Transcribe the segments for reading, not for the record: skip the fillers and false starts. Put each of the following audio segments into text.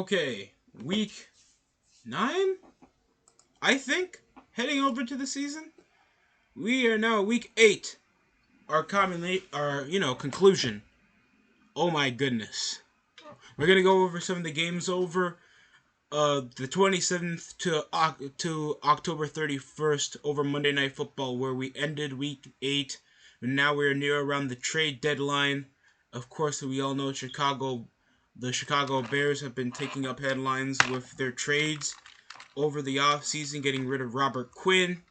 Okay, week 9, I think, heading over to the season. We are now week 8. Our conclusion. Oh my goodness. We're gonna go over some of the games over the 27th to October 31st over Monday Night Football, where we ended week 8. And now we're near around the trade deadline. Of course, we all know the Chicago Bears have been taking up headlines with their trades over the offseason, getting rid of Robert Quinn.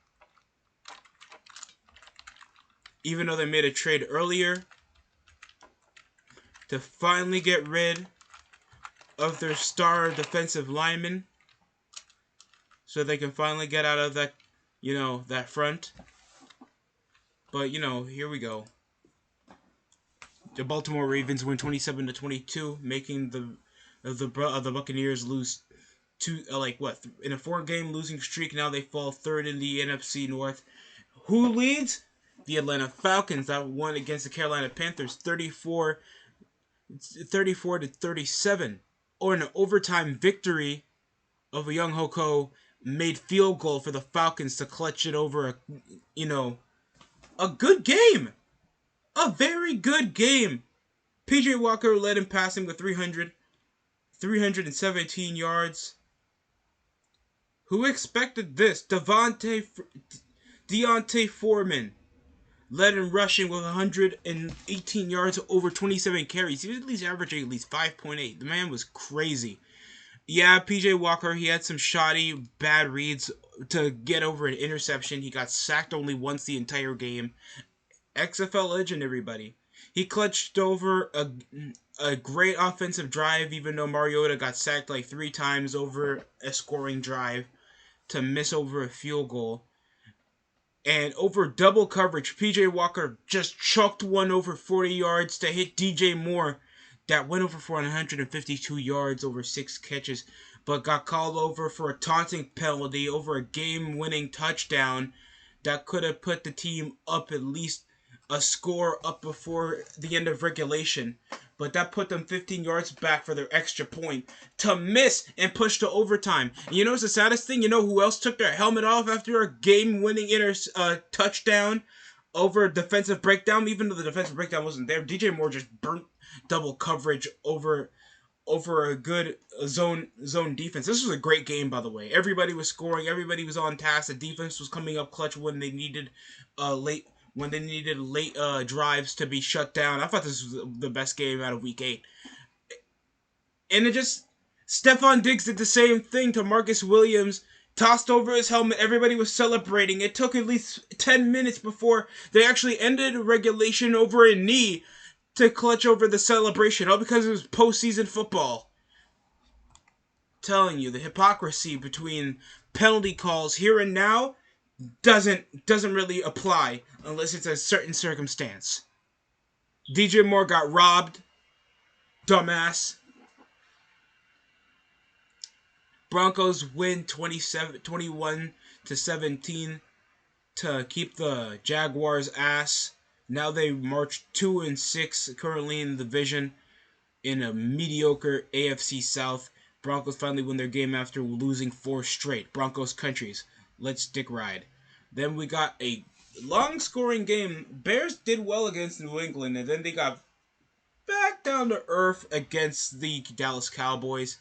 Even though they made a trade earlier to finally get rid of their star defensive lineman, so they can finally get out of that front. But here we go. The Baltimore Ravens win 27-22, making the Buccaneers lose in a 4-game losing streak. Now they fall third in the NFC North. Who leads? The Atlanta Falcons that won against the Carolina Panthers 34-37, or an overtime victory of a Young Hoko made field goal for the Falcons to clutch it over a good game. A very good game. PJ Walker led in passing with 317 yards. Who expected this? Deontay Foreman led in rushing with 118 yards over 27 carries. He was at least averaging at least 5.8. The man was crazy. Yeah, PJ Walker, he had some shoddy, bad reads to get over an interception. He got sacked only once the entire game. XFL legend, everybody. He clutched over a great offensive drive, even though Mariota got sacked like 3 times over a scoring drive to miss over a field goal. And over double coverage, PJ Walker just chucked one over 40 yards to hit DJ Moore that went over for 152 yards over 6 catches, but got called over for a taunting penalty over a game-winning touchdown that could have put the team up at least a score up before the end of regulation. But that put them 15 yards back for their extra point to miss and push to overtime. And you know what's the saddest thing? You know who else took their helmet off after a game-winning touchdown over a defensive breakdown? Even though the defensive breakdown wasn't there, DJ Moore just burnt double coverage over a good zone defense. This was a great game, by the way. Everybody was scoring. Everybody was on task. The defense was coming up clutch when they needed late drives to be shut down. I thought this was the best game out of Week 8. And Stephon Diggs did the same thing to Marcus Williams. Tossed over his helmet. Everybody was celebrating. It took at least 10 minutes before they actually ended regulation over a knee to clutch over the celebration, all because it was postseason football. Telling you, the hypocrisy between penalty calls here and now doesn't really apply unless it's a certain circumstance. DJ Moore got robbed. Dumbass. Broncos win 21-17 to keep the Jaguars' ass. Now they march 2-6 currently in the division in a mediocre AFC South. Broncos finally win their game after losing 4 straight. Broncos countries. Let's dick ride. Then we got a long scoring game. Bears did well against New England, and then they got back down to earth against the Dallas Cowboys.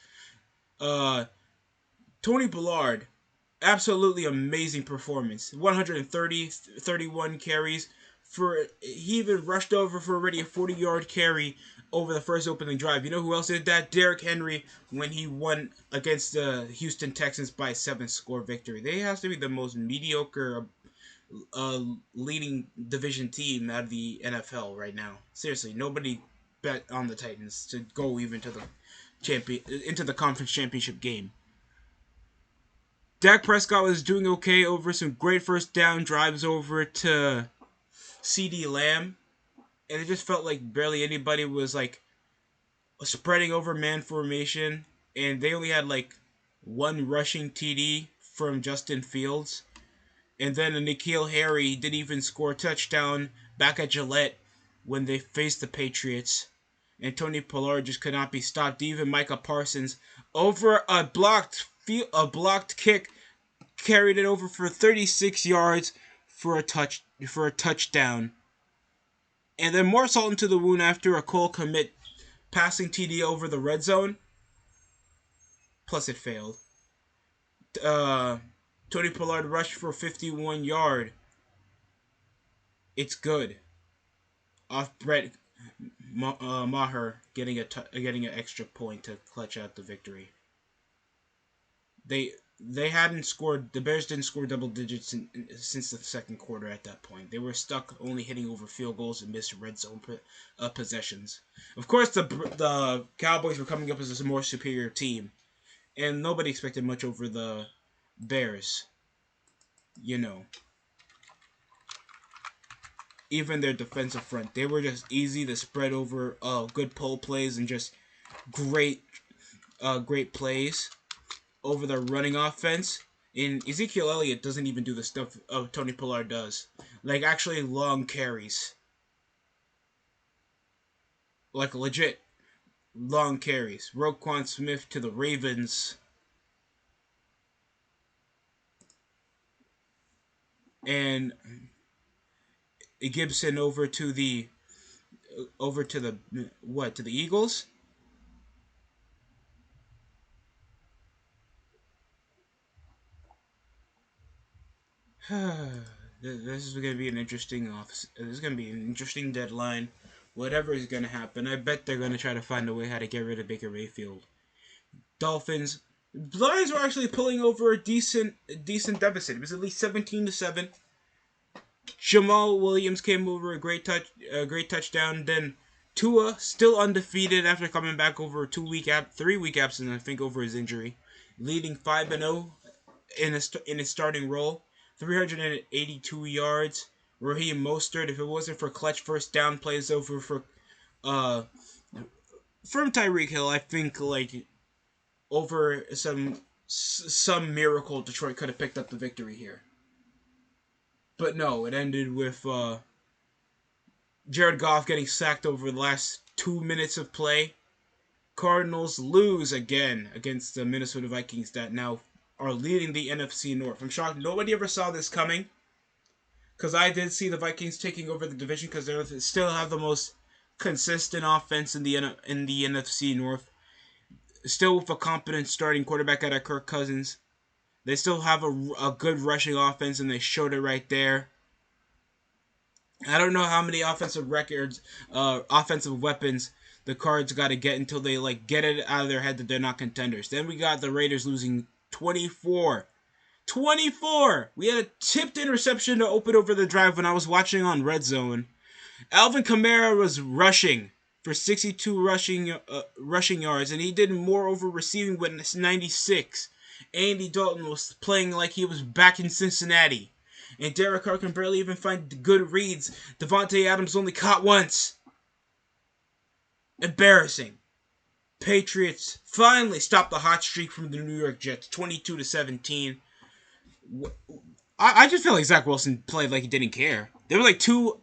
Tony Pollard, absolutely amazing performance. 31 carries. He even rushed over for already a 40-yard carry over the first opening drive. You know who else did that? Derrick Henry, when he won against the Houston Texans by a 7-score victory. They have to be the most mediocre leading division team out of the NFL right now. Seriously, nobody bet on the Titans to go even to the into the conference championship game. Dak Prescott was doing okay over some great first down drives over to CeeDee Lamb, and it just felt like barely anybody was spreading over man formation, and they only had one rushing TD from Justin Fields, and then N'Keal Harry didn't even score a touchdown back at Gillette when they faced the Patriots. and Tony Pollard just could not be stopped. Even Micah Parsons, over a blocked kick, carried it over for 36 yards for a touchdown. And then more salt into the wound after a Cole Kmet passing TD over the red zone. Plus, it failed. Uh, Tony Pollard rushed for 51 yard. It's good. Off Brett Maher getting an extra point to clutch out the victory. They hadn't scored. The Bears didn't score double digits since the second quarter. At that point, they were stuck only hitting over field goals and missed red zone possessions. Of course, the Cowboys were coming up as a more superior team, and nobody expected much over the Bears. You know, even their defensive front, they were just easy to spread over. Good pull plays and just great, great plays over the running offense. And Ezekiel Elliott doesn't even do the stuff Tony Pollard does. Like, actually long carries. Like, legit long carries. Roquan Smith to the Ravens. And Gibson over to the Eagles. This is going to be an interesting office. This is going to be an interesting deadline. Whatever is going to happen, I bet they're going to try to find a way how to get rid of Baker Mayfield. Dolphins. Lions were actually pulling over a decent deficit. It was at least 17-7. Jamal Williams came over a great touchdown. Then Tua, still undefeated after coming back over a 3-week absence, I think, over his injury, leading 5-0 in his starting role. 382 yards. Raheem Mostert, if it wasn't for clutch first down plays over from Tyreek Hill, I think like over some miracle Detroit could have picked up the victory here. But no, it ended with Jared Goff getting sacked over the last 2 minutes of play. Cardinals lose again against the Minnesota Vikings that now are leading the NFC North. I'm shocked nobody ever saw this coming, because I did see the Vikings taking over the division because they still have the most consistent offense in the NFC North. Still with a competent starting quarterback out of Kirk Cousins. They still have a good rushing offense, and they showed it right there. I don't know how many offensive weapons the Cards got to get until they get it out of their head that they're not contenders. Then we got the Raiders losing 24. 24! We had a tipped interception to open over the drive when I was watching on Red Zone. Alvin Kamara was rushing for 62 rushing yards, and he did more over receiving with 96. Andy Dalton was playing like he was back in Cincinnati. And Derek Carr can barely even find good reads. Devontae Adams only caught once. Embarrassing. Patriots finally stopped the hot streak from the New York Jets, 22-17. I just feel like Zach Wilson played like he didn't care. There were like two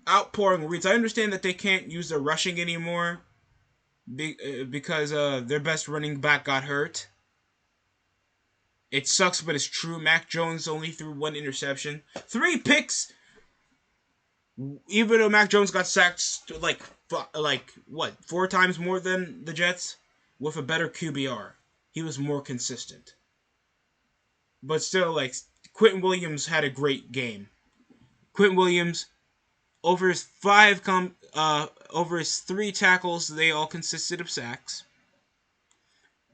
outpouring reads. I understand that they can't use their rushing anymore because their best running back got hurt. It sucks, but it's true. Mac Jones only threw 1 interception. 3 picks! Even though Mac Jones got sacked like 4 times more than the Jets, with a better QBR. He was more consistent. But still, Quentin Williams had a great game. Quentin Williams, over his 3 tackles, they all consisted of sacks.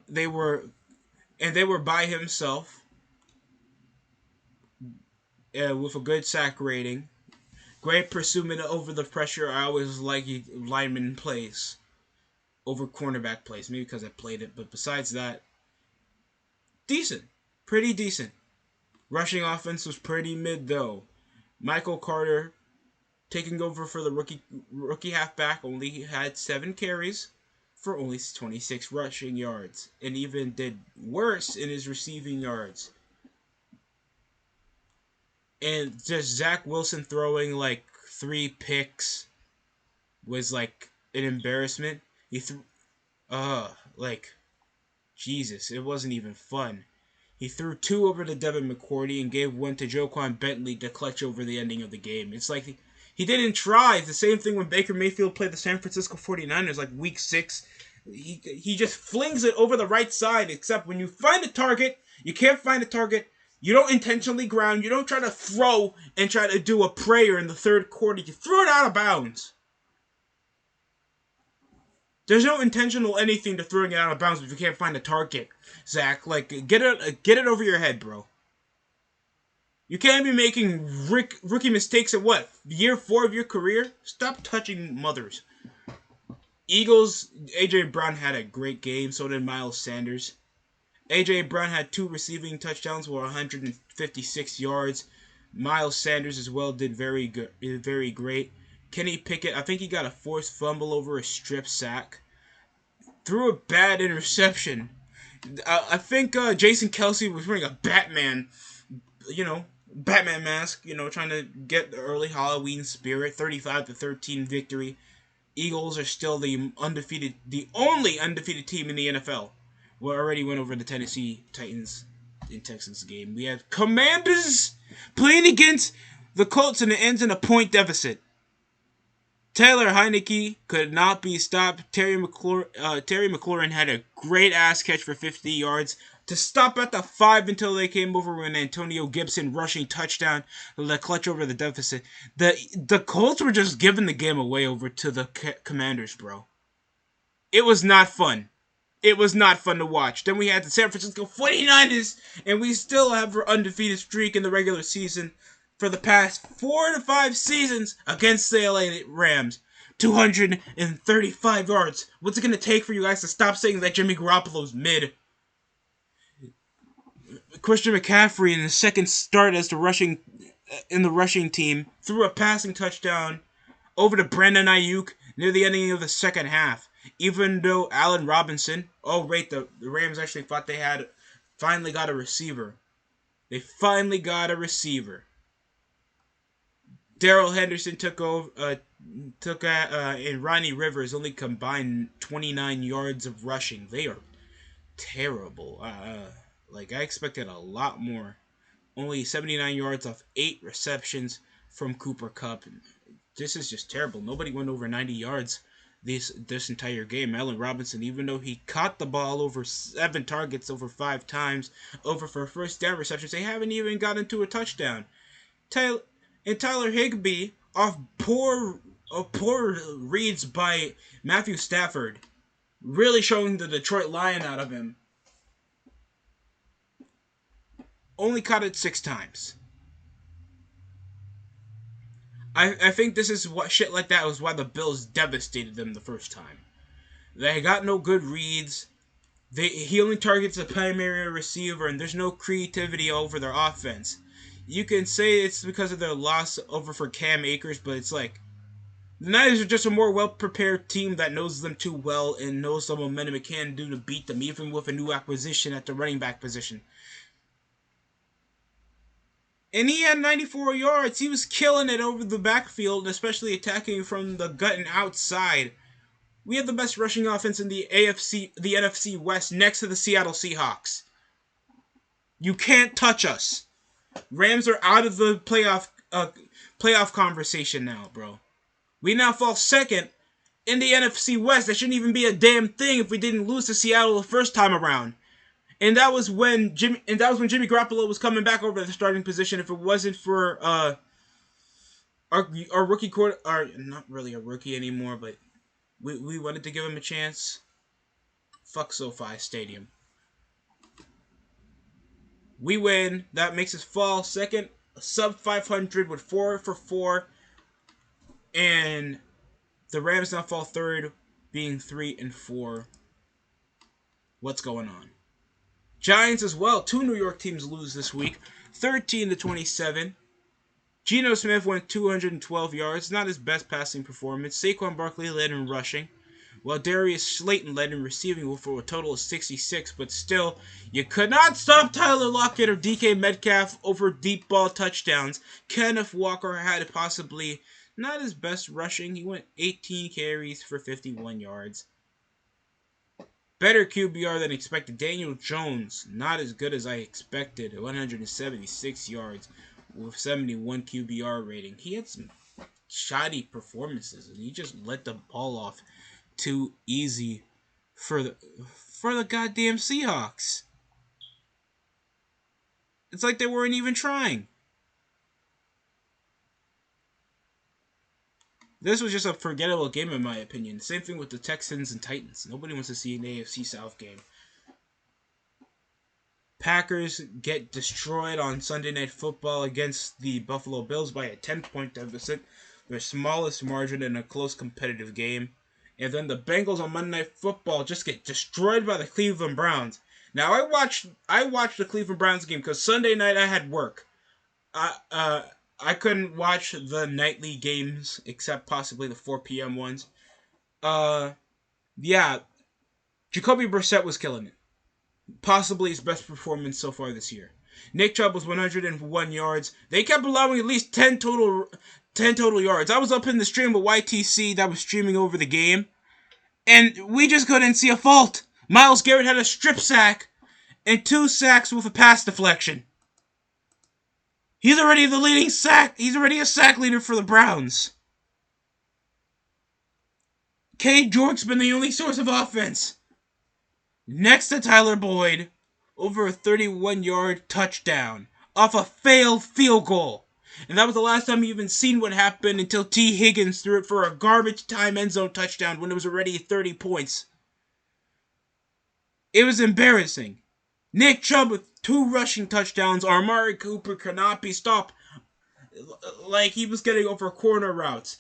They were by himself with a good sack rating. Great pursuit over the pressure. I always like lineman plays over cornerback plays. Maybe because I played it, but besides that, decent. Pretty decent. Rushing offense was pretty mid though. Michael Carter, taking over for the rookie halfback, only had 7 carries for only 26 rushing yards, and even did worse in his receiving yards. And just Zach Wilson throwing 3 picks was an embarrassment. He threw, like, Jesus, it wasn't even fun. He threw two over to Devin McCourty and gave one to Joquan Bentley to clutch over the ending of the game. It's like he didn't try. It's the same thing when Baker Mayfield played the San Francisco 49ers like week 6. He just flings it over the right side, except when you find a target, you can't find a target. You don't intentionally ground. You don't try to throw and try to do a prayer in the third quarter. You throw it out of bounds. There's no intentional anything to throwing it out of bounds if you can't find a target, Zach. Like, get it over your head, bro. You can't be making rookie mistakes at what? Year 4 of your career? Stop touching mothers. Eagles, A.J. Brown had a great game, so did Miles Sanders. A.J. Brown had 2 receiving touchdowns for 156 yards. Miles Sanders as well did very great. Kenny Pickett, I think he got a forced fumble over a strip sack. Threw a bad interception. I think Jason Kelsey was wearing a Batman mask, trying to get the early Halloween spirit. 35-13 victory. Eagles are still the only undefeated team in the NFL. We already went over the Tennessee Titans in Texans game. We have Commanders playing against the Colts, and it ends in a point deficit. Taylor Heineke could not be stopped. Terry McLaurin had a great ass catch for 50 yards to stop at the 5 until they came over with an Antonio Gibson rushing touchdown to clutch over the deficit. The Colts were just giving the game away over to the Commanders, bro. It was not fun. It was not fun to watch. Then we had the San Francisco 49ers, and we still have our undefeated streak in the regular season for the past 4 to 5 seasons against the LA Rams. 235 yards. What's it going to take for you guys to stop saying that Jimmy Garoppolo's mid? Christian McCaffrey in the second start as the rushing team threw a passing touchdown over to Brandon Ayuk near the ending of the second half. Even though Allen Robinson, the Rams actually thought they had finally got a receiver. They finally got a receiver. Darrell Henderson took and Ronnie Rivers only combined 29 yards of rushing. They are terrible. I expected a lot more. Only 79 yards off 8 receptions from Cooper Kupp. This is just terrible. Nobody went over 90 yards this entire game. Allen Robinson, even though he caught the ball over 7 targets over 5 times, over for first down receptions, they haven't even gotten to a touchdown. Tyler Higbee off poor reads by Matthew Stafford, really showing the Detroit Lion out of him. Only caught it 6 times. I think this is what shit like that was why the Bills devastated them the first time. They got no good reads. He only targets the primary receiver, and there's no creativity over their offense. You can say it's because of their loss over for Cam Akers, but it's like the Niners are just a more well-prepared team that knows them too well and knows the momentum it can do to beat them, even with a new acquisition at the running back position. And he had 94 yards. He was killing it over the backfield, especially attacking from the gut and outside. We have the best rushing offense in the NFC West, next to the Seattle Seahawks. You can't touch us. Rams are out of the playoff conversation now, bro. We now fall second in the NFC West. That shouldn't even be a damn thing if we didn't lose to Seattle the first time around. And that was when Jimmy Garoppolo was coming back over the starting position. If it wasn't for our rookie not really a rookie anymore, but we wanted to give him a chance. Fuck SoFi Stadium. We win. That makes us fall second, sub 500 with 4 for 4, and the Rams now fall third, being 3-4. What's going on? Giants as well. 2 New York teams lose this week, 13-27. Geno Smith went 212 yards, not his best passing performance. Saquon Barkley led in rushing while Darius Slayton led in receiving for a total of 66, but still, you could not stop Tyler Lockett or DK Metcalf over deep ball touchdowns. Kenneth Walker had possibly not his best rushing. He went 18 carries for 51 yards. Better QBR than expected. Daniel Jones, not as good as I expected. 176 yards with 71 QBR rating. He had some shoddy performances, and he just let the ball off too easy for the goddamn Seahawks. It's like they weren't even trying. This was just a forgettable game in my opinion. Same thing with the Texans and Titans. Nobody wants to see an AFC South game. Packers get destroyed on Sunday Night Football against the Buffalo Bills by a 10-point deficit, their smallest margin in a close competitive game. And then the Bengals on Monday Night Football just get destroyed by the Cleveland Browns. Now I watched the Cleveland Browns game because Sunday night I had work. I couldn't watch the nightly games except possibly the 4 p.m. ones. Yeah, Jacoby Brissett was killing it. Possibly his best performance so far this year. Nick Chubb was 101 yards. They kept allowing at least 10 total yards. I was up in the stream with YTC that was streaming over the game, and we just couldn't see a fault. Myles Garrett had a strip sack and 2 sacks with a pass deflection. He's already the leading sack. He's already a sack leader for the Browns. Cade York's been the only source of offense. Next to Tyler Boyd, over a 31-yard touchdown off a failed field goal. And that was the last time you even seen what happened until T. Higgins threw it for a garbage time end zone touchdown when it was already 30 points. It was embarrassing. Nick Chubb with 2 rushing touchdowns. Amari Cooper could not be stopped. Like he was getting over corner routes.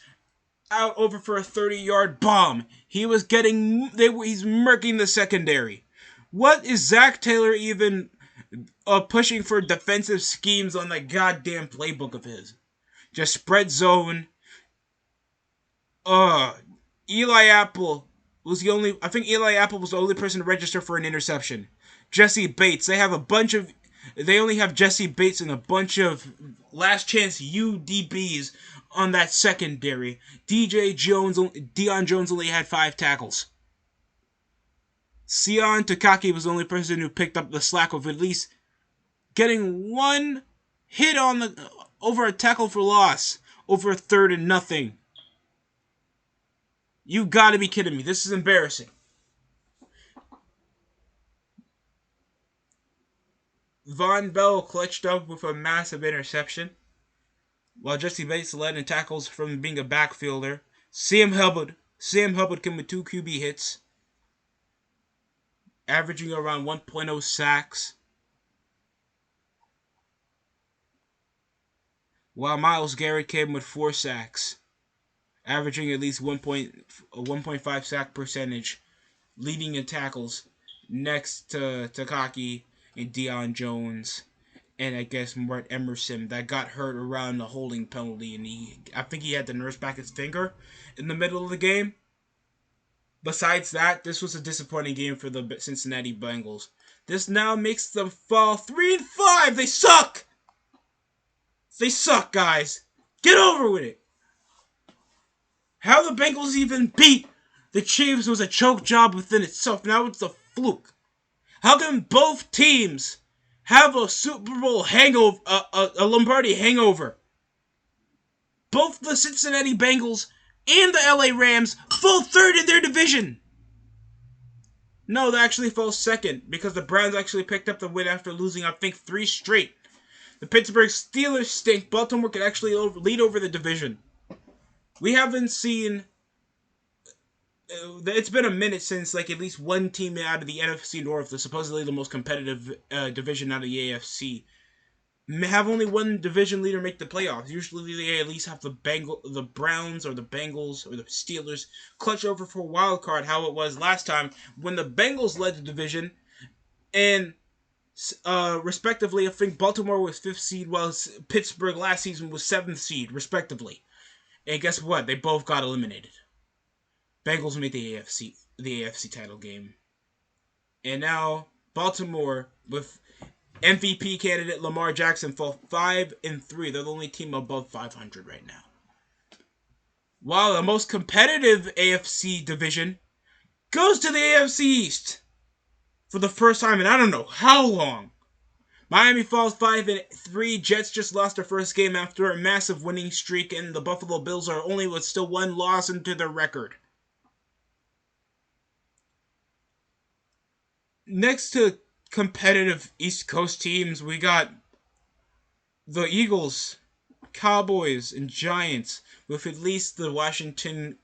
Out over for a 30-yard bomb. He's murking the secondary. What is Zach Taylor even pushing for defensive schemes on the goddamn playbook of his? Just spread zone. Eli Apple was the only. I think Eli Apple was the only person to register for an interception. Jesse Bates. They only have Jesse Bates and a bunch of last chance UDBs on that secondary. Deion Jones only had 5 tackles. Sion Takaki was the only person who picked up the slack of at least getting 1 hit on over a tackle for loss, over a 3rd and nothing. You gotta be kidding me. This is embarrassing. Von Bell clutched up with a massive interception, while Jesse Bates led in tackles from being a backfielder. Sam Hubbard came with 2 QB hits, averaging around 1.0 sacks, while Myles Garrett came with 4 sacks, averaging at least 1.5 sack percentage, leading in tackles next to Takaki and Deion Jones. And I guess Mart Emerson that got hurt around the holding penalty, and I think he had to nurse back his finger in the middle of the game. Besides that, this was a disappointing game for the Cincinnati Bengals. This now makes them fall 3-5. They suck. They suck, guys. Get over with it. How the Bengals even beat the Chiefs was a choke job within itself. Now it's a fluke. How can both teams have a Super Bowl hangover, a Lombardi hangover? Both the Cincinnati Bengals and the LA Rams fall 3rd in their division. No, they actually fell 2nd because the Browns actually picked up the win after losing, I think, 3 straight. The Pittsburgh Steelers stink. Baltimore could actually lead over the division. We haven't seen. It's been a minute since like at least one team out of the NFC North, supposedly the most competitive division out of the AFC, have only one division leader make the playoffs. Usually they at least have the Browns or the Bengals or the Steelers clutch over for a wild card, how it was last time when the Bengals led the division, and respectively I think Baltimore was 5th seed while Pittsburgh last season was 7th seed respectively. And guess what? They both got eliminated. Bengals made the AFC title game. And now Baltimore with MVP candidate Lamar Jackson fall 5-3. They're the only team above 500 right now. While the most competitive AFC division goes to the AFC East for the first time in I don't know how long. Miami falls 5-3. Jets just lost their first game after a massive winning streak, and the Buffalo Bills are only with still one loss into their record. Next to competitive East Coast teams, we got the Eagles, Cowboys, and Giants, with at least the Washington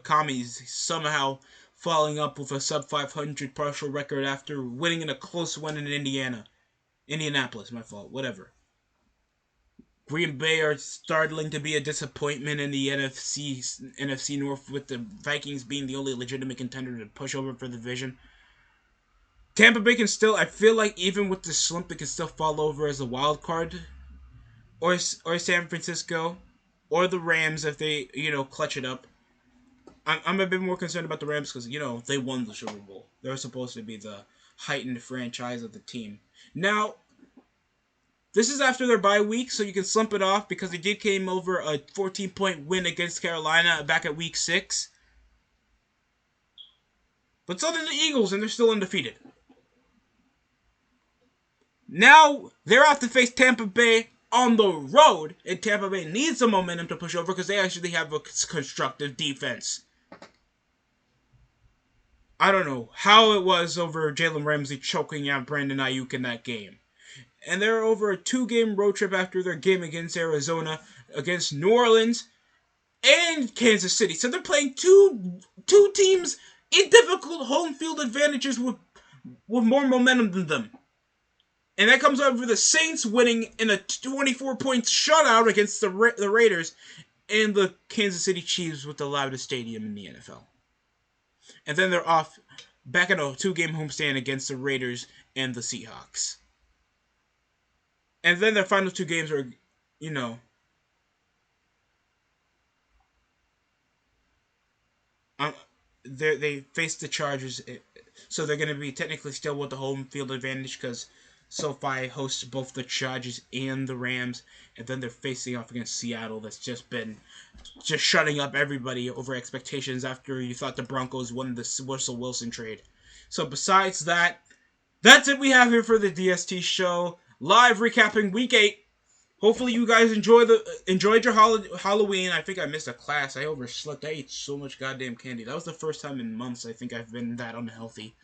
Commies somehow following up with a sub-500 partial record after winning in a close one in Indianapolis, my fault, whatever. Green Bay are startling to be a disappointment in the NFC North, with the Vikings being the only legitimate contender to push over for the division. Tampa Bay can still, I feel like even with the slump, they can still fall over as a wild card, or San Francisco, or the Rams if they clutch it up. I'm a bit more concerned about the Rams because they won the Super Bowl. They're supposed to be the heightened franchise of the team. Now, this is after their bye week, so you can slump it off because they did came over a 14-point win against Carolina back at week 6. But so did the Eagles, and they're still undefeated. Now, they're off to face Tampa Bay on the road, and Tampa Bay needs some momentum to push over because they actually have a constructive defense. I don't know how it was over Jalen Ramsey choking out Brandon Ayuk in that game. And they're over a 2-game road trip after their game against Arizona, against New Orleans, and Kansas City. So they're playing two teams in difficult home field advantages with more momentum than them. And that comes over the Saints winning in a 24-point shutout against the Raiders, and the Kansas City Chiefs with the loudest stadium in the NFL. And then they're off back at a 2-game homestand against the Raiders and the Seahawks. And then their final 2 games are, they face the Chargers, so they're going to be technically still with the home field advantage because SoFi hosts both the Chargers and the Rams, and then they're facing off against Seattle that's just shutting up everybody over expectations after you thought the Broncos won the Russell Wilson trade. So besides that, that's it we have here for the DST show, live recapping Week 8. Hopefully you guys enjoyed your Halloween. I think I missed a class. I overslept. I ate so much goddamn candy. That was the first time in months I think I've been that unhealthy.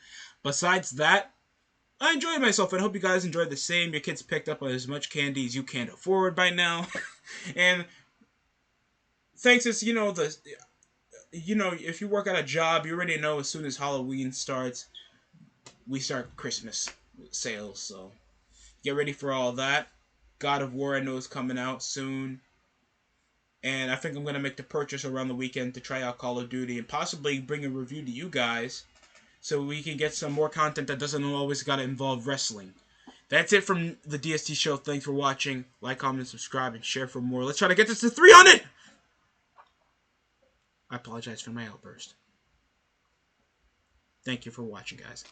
Besides that, I enjoyed myself, and I hope you guys enjoyed the same. Your kids picked up on as much candy as you can afford by now. And thanks as, if you work at a job, you already know as soon as Halloween starts, we start Christmas sales. So get ready for all that. God of War I know is coming out soon. And I think I'm going to make the purchase around the weekend to try out Call of Duty and possibly bring a review to you guys so we can get some more content that doesn't always got to involve wrestling. That's it from the DST show. Thanks for watching. Like, comment, subscribe, and share for more. Let's try to get this to 300! I apologize for my outburst. Thank you for watching, guys.